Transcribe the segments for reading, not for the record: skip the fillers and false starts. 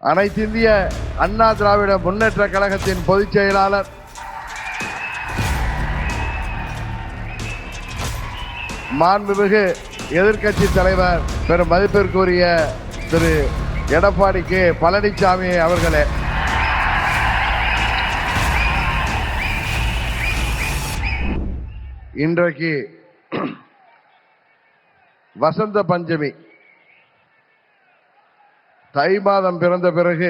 அனைத்திந்திய அண்ணா திராவிட முன்னேற்ற கழகத்தின் பொதுச் செயலாளர் மாண்புமிகு எதிர்க்கட்சி தலைவர் பெரும் மதிப்பிற்குரிய திரு எடப்பாடி கே பழனிசாமி அவர்களே, இன்றைக்கு வசந்த பஞ்சமி. தை மாதம் பிறந்த பிறகு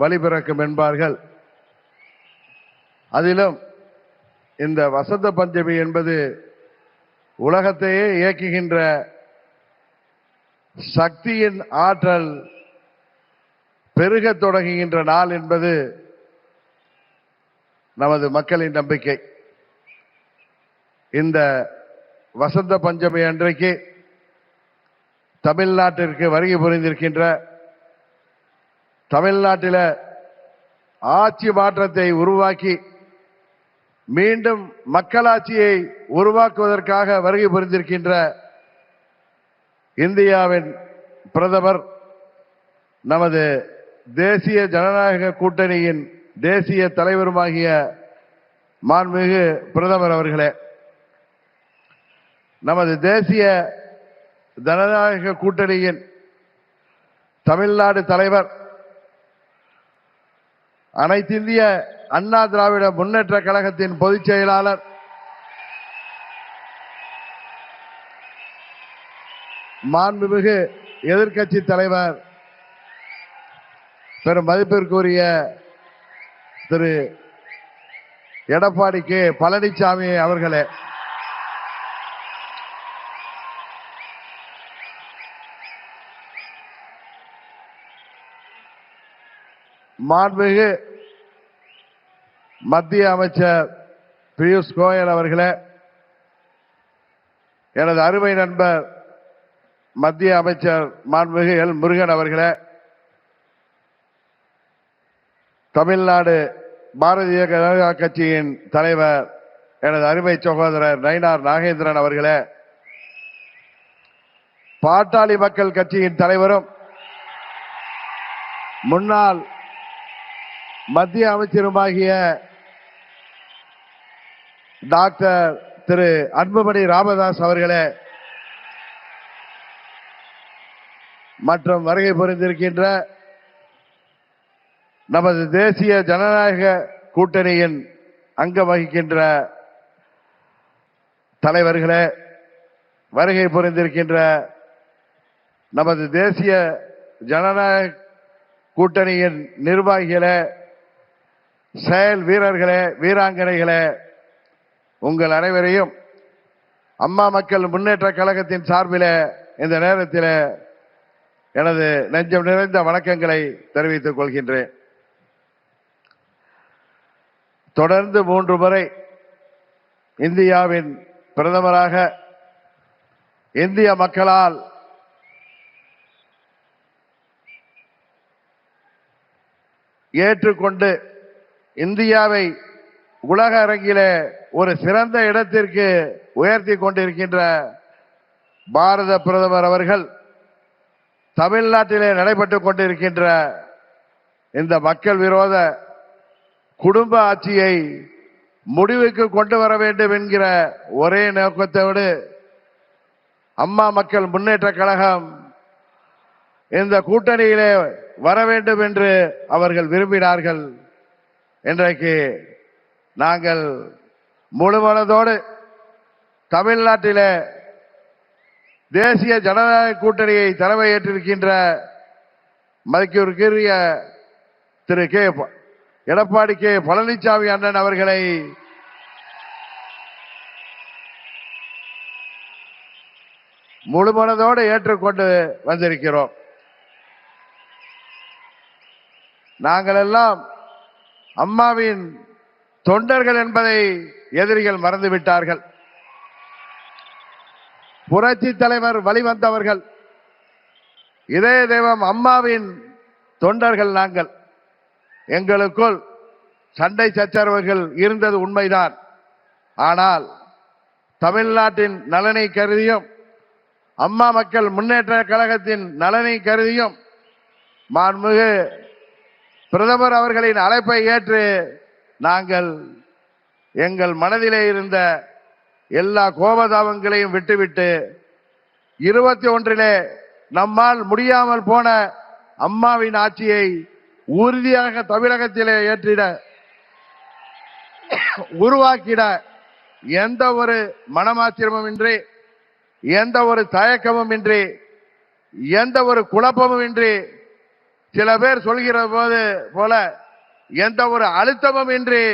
வழி பிறக்கும் என்பார்கள். அதிலும் இந்த வசந்த பஞ்சமி என்பது உலகத்தையே இயக்குகின்ற சக்தியின் ஆற்றல் பெருக தொடங்குகின்ற நாள் என்பது நமது மக்களின் நம்பிக்கை. இந்த வசந்த பஞ்சமி அன்றைக்கு தமிழ்நாட்டிற்கு வருகை புரிந்திருக்கின்ற, தமிழ்நாட்டில் ஆட்சி மாற்றத்தை உருவாக்கி மீண்டும் மக்களாட்சியை உருவாக்குவதற்காக வருகை புரிந்திருக்கின்ற இந்தியாவின் பிரதமர், நமது தேசிய ஜனநாயக கூட்டணியின் தேசிய தலைவருமாகிய மாண்புமிகு பிரதமர் அவர்களே, நமது தேசிய ஜனநாயக கூட்டணியின் தமிழ்நாடு தலைவர், அனைத்திந்திய அண்ணா திராவிட முன்னேற்ற கழகத்தின் பொதுச் செயலாளர் மாண்புமிகு எதிர்க்கட்சி தலைவர் பெரும் மதிப்பிற்குரிய திரு எடப்பாடி கே பழனிசாமி அவர்களே, மாண்புமிகு மத்திய அமைச்சர் பியூஷ் கோயல் அவர்களே, எனது அருமை நண்பர் மத்திய அமைச்சர் மாண்புமிகு எல் முருகன் அவர்களே, தமிழ்நாடு பாரதிய ஜனதா கட்சியின் தலைவர் எனது அருமை சகோதரர் நயினார் நாகேந்திரன் அவர்களே, பாட்டாளி மக்கள் கட்சியின் தலைவரும் முன்னாள் மத்திய அமைச்சருமாகிய டாக்டர் திரு அன்புமணி ராமதாஸ் அவர்களே, மற்றும் வருகை புரிந்திருக்கின்ற நமது தேசிய ஜனநாயக கூட்டணியின் அங்கம் வகிக்கின்ற தலைவர்களே, வருகை புரிந்திருக்கின்ற நமது தேசிய ஜனநாயக கூட்டணியின் நிர்வாகிகளே, செயல் வீரர்களே, வீராங்கனைகளே, உங்கள் அனைவரையும் அம்மா மக்கள் முன்னேற்ற கழகத்தின் சார்பில் இந்த நேரத்தில் எனது நெஞ்சம் நிறைந்த வணக்கங்களை தெரிவித்துக் கொள்கின்றேன். தொடர்ந்து 3 முறை இந்தியாவின் பிரதமராக இந்திய மக்களால் ஏற்றுக்கொண்டு இந்தியாவை உலக அரங்கிலே ஒரு சிறந்த இடத்திற்கு உயர்த்தி கொண்டிருக்கின்ற பாரத பிரதமர் அவர்கள் தமிழ்நாட்டிலே நடைபெற்றுக் கொண்டிருக்கின்ற இந்த மக்கள் விரோத குடும்ப ஆட்சியை முடிவுக்கு கொண்டு வர வேண்டும் என்கிற ஒரே நோக்கத்தோடு அம்மா மக்கள் முன்னேற்ற கழகம் இந்த கூட்டணியிலே வர வேண்டும் என்று அவர்கள் விரும்பினார்கள். இன்றைக்கு நாங்கள் முழுமனதோடு தமிழ்நாட்டிலே தேசிய ஜனநாயக கூட்டணியை தலைமையேற்றிருக்கின்ற மதிப்பிற்குரிய திரு எடப்பாடி கே பழனிசாமி அண்ணன் அவர்களை முழுமனதோடு ஏற்றுக்கொண்டு வந்திருக்கிறோம். நாங்கள் எல்லாம் அம்மாவின் தொண்டர்கள் என்பதை எதிரிகள் மறந்துவிட்டார்கள். புரட்சி தலைவர் வழிவந்தவர்கள், இதய தெய்வம் அம்மாவின் தொண்டர்கள் நாங்கள். எங்களுக்குள் சண்டை சச்சரவுகள் இருந்தது உண்மைதான். ஆனால் தமிழ்நாட்டின் நலனை கருதியும் அம்மா மக்கள் முன்னேற்ற கழகத்தின் நலனை கருதியும் மாண்புமிகு பிரதமர் அவர்களின் அழைப்பை ஏற்று நாங்கள் எங்கள் மனதிலே இருந்த எல்லா கோபதாபங்களையும் விட்டுவிட்டு 21 நம்மால் முடியாமல் போன அம்மாவின் ஆட்சியை உறுதியாக தமிழகத்திலே ஏற்றிட உருவாக்கிட எந்த ஒரு மனமாத்திரமும் இன்றி, எந்த ஒரு தயக்கமும் இன்றி, எந்த ஒரு குழப்பமும் இன்றி, சில பேர் சொல்கிற போல எந்த ஒரு அழுத்தமும் இன்றி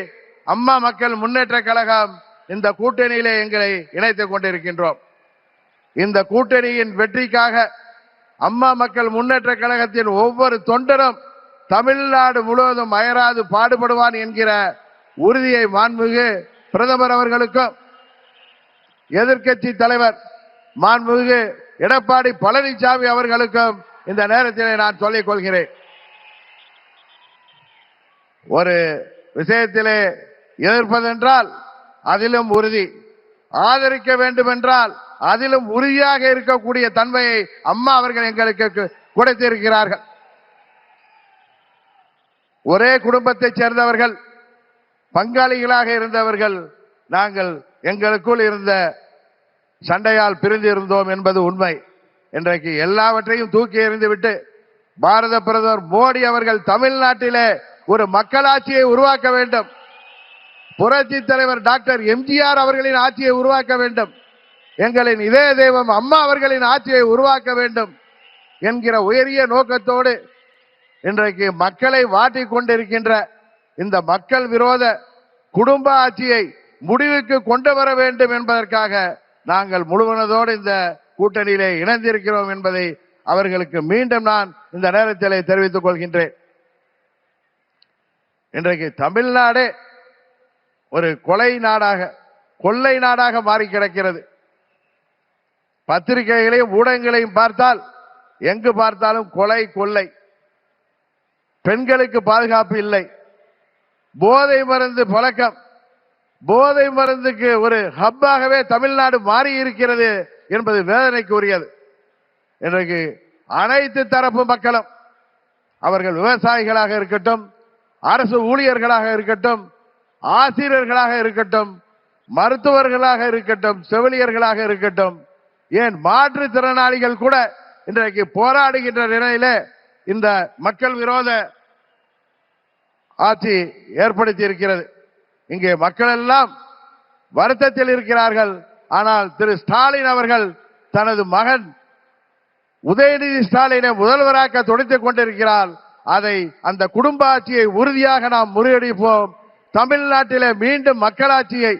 அம்மா மக்கள் முன்னேற்ற கழகம் இந்த கூட்டணியிலே எங்களை இணைத்துக் கொண்டிருக்கின்றோம். இந்த கூட்டணியின் வெற்றிக்காக அம்மா மக்கள் முன்னேற்ற கழகத்தின் ஒவ்வொரு தொண்டரும் தமிழ்நாடு முழுவதும் அயராது பாடுபடுவான் என்கிற உறுதியை மாண்புமிகு பிரதமர் அவர்களுக்கும் எதிர்க்கட்சி தலைவர் மாண்புமிகு எடப்பாடி பழனிசாமி அவர்களுக்கும் இந்த நேரத்திலே நான் சொல்லிக் கொள்கிறேன். ஒரு விஷயத்திலே எதிர்ப்பதென்றால் அதிலும் உறுதி, ஆதரிக்க வேண்டும் என்றால் அதிலும் உறுதியாக இருக்கக்கூடிய தன்மையை அம்மா அவர்கள் எங்களுக்கு கொடுத்திருக்கிறார்கள். ஒரே குடும்பத்தைச் சேர்ந்தவர்கள், பங்காளிகளாக இருந்தவர்கள் நாங்கள் எங்களுக்குள் இருந்த சண்டையால் பிரிந்து இருந்தோம் என்பது உண்மை. இன்றைக்கு எல்லாவற்றையும் தூக்கி எறிந்துவிட்டு பாரத பிரதமர் மோடி அவர்கள் தமிழ்நாட்டிலே ஒரு மக்களாட்சியை உருவாக்க வேண்டும், புரட்சி தலைவர் டாக்டர் எம்ஜிஆர் அவர்களின் ஆட்சியை உருவாக்க வேண்டும், எங்களின் இதய தெய்வம் அம்மா அவர்களின் ஆட்சியை உருவாக்க வேண்டும் என்கிற உயரிய நோக்கத்தோடு இன்றைக்கு மக்களை வாட்டிக் கொண்டிருக்கின்ற இந்த மக்கள் விரோத குடும்ப ஆட்சியை முடிவுக்கு கொண்டு வர வேண்டும் என்பதற்காக நாங்கள் முழுவனதோடு இந்த கூட்டணியிலே இணைந்திருக்கிறோம் என்பதை அவர்களுக்கு மீண்டும் நான் இந்த நேரத்தில் தெரிவித்துக் கொள்கின்றேன். இன்றைக்கு தமிழ்நாடு ஒரு கொலை நாடாக, கொள்ளை நாடாக மாறி கிடக்கிறது. பத்திரிகைகளையும் ஊடகங்களையும் பார்த்தால் எங்கு பார்த்தாலும் கொலை, கொள்ளை, பெண்களுக்கு பாதுகாப்பு இல்லை, போதை மருந்து பழக்கம், போதை மருந்துக்கு ஒரு ஹப்பாகவே தமிழ்நாடு மாறி இருக்கிறது என்பது வேதனைக்கு உரியது. இன்றைக்கு அனைத்து தரப்பு மக்களும், அவர்கள் விவசாயிகளாக இருக்கட்டும், அரசு ஊழியர்களாக இருக்கட்டும், ஆசிரியர்களாக இருக்கட்டும், மருத்துவர்களாக இருக்கட்டும், செவிலியர்களாக இருக்கட்டும், ஏன் மாற்றுத்திறனாளிகள் கூட இன்றைக்கு போராடுகின்ற நிலையில இந்த மக்கள் விரோத ஆட்சி ஏற்படுத்தி இருக்கிறது. இங்கே மக்கள் எல்லாம் வருத்தத்தில் இருக்கிறார்கள். ஆனால் திரு ஸ்டாலின் அவர்கள் தனது மகன் உதயநிதி ஸ்டாலினை முதல்வராக்க துடித்துக் கொண்டிருக்கிறார். அதை, அந்த குடும்ப ஆட்சியை உறுதியாக நாம் முறியடிப்போம். தமிழ்நாட்டிலே மீண்டும் மக்களாட்சியை,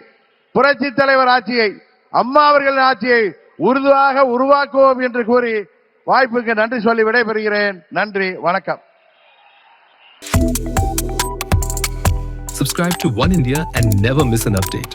புரட்சி தலைவர் ஆட்சியை, அம்மா அவர்களின் ஆட்சியை உறுதியாக உருவாக்குவோம் என்று கூறி வாய்ப்புக்கு நன்றி சொல்லி விடைபெறுகிறேன். நன்றி, வணக்கம். Subscribe to One India and never miss an update.